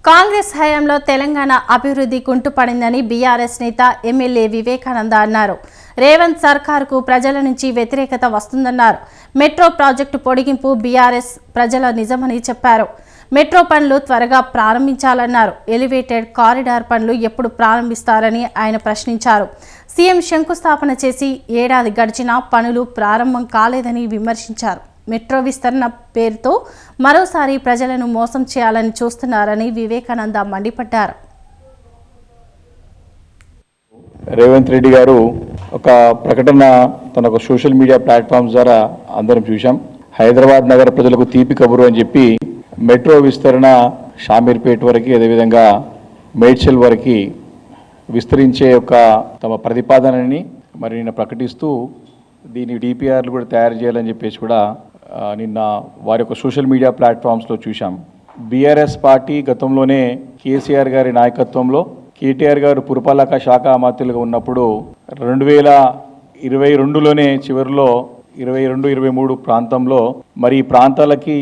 కాంగ్రెస్ హయాంలో తెలంగాణ అభివృద్ధి కుంటుపడిందని బీఆర్ఎస్ నేత ఎమ్మెల్యే వివేకానంద అన్నారు. రేవంత్ సర్కారుకు ప్రజల నుంచి వ్యతిరేకత వస్తుందన్నారు. మెట్రో ప్రాజెక్టు పొడిగింపు బీఆర్ఎస్ ప్రజల నిజమని చెప్పారు. మెట్రో పనులు త్వరగా ప్రారంభించాలన్నారు. ఎలివేటెడ్ కారిడార్ పనులు ఎప్పుడు ప్రారంభిస్తారని ఆయన ప్రశ్నించారు. సీఎం శంకుస్థాపన చేసి ఏడాది గడిచినా పనులు ప్రారంభం కాలేదని విమర్శించారు. మెట్రో విస్తరణ పేరుతో మరోసారి ప్రజలను మోసం చేయాలని చూస్తున్నారని వివేకానంద మండిపడ్డారు. రేవంత్ రెడ్డి గారు ఒక ప్రకటన తన సోషల్ మీడియా ప్లాట్ఫామ్స్ ద్వారా అందరం చూశాం. హైదరాబాద్ నగర ప్రజలకు తీపి కబురు అని చెప్పి మెట్రో విస్తరణ షామీర్పేట వరకు, అదేవిధంగా మేడ్చల్ వరకు విస్తరించే ఒక తమ ప్రతిపాదనని మరి నిన్న ప్రకటిస్తూ దీని డిపిఆర్లు కూడా తయారు చేయాలని చెప్పేసి కూడా నిన్న వారి యొక్క సోషల్ మీడియా ప్లాట్ఫామ్స్లో చూశాం. బీఆర్ఎస్ పార్టీ గతంలోనే కేసీఆర్ గారి నాయకత్వంలో కేటీఆర్ గారు పురపాలక శాఖ మంత్రులుగా ఉన్నప్పుడు 2022లోనే చివరిలో 22-23 ప్రాంతంలో మరి ఈ ప్రాంతాలకి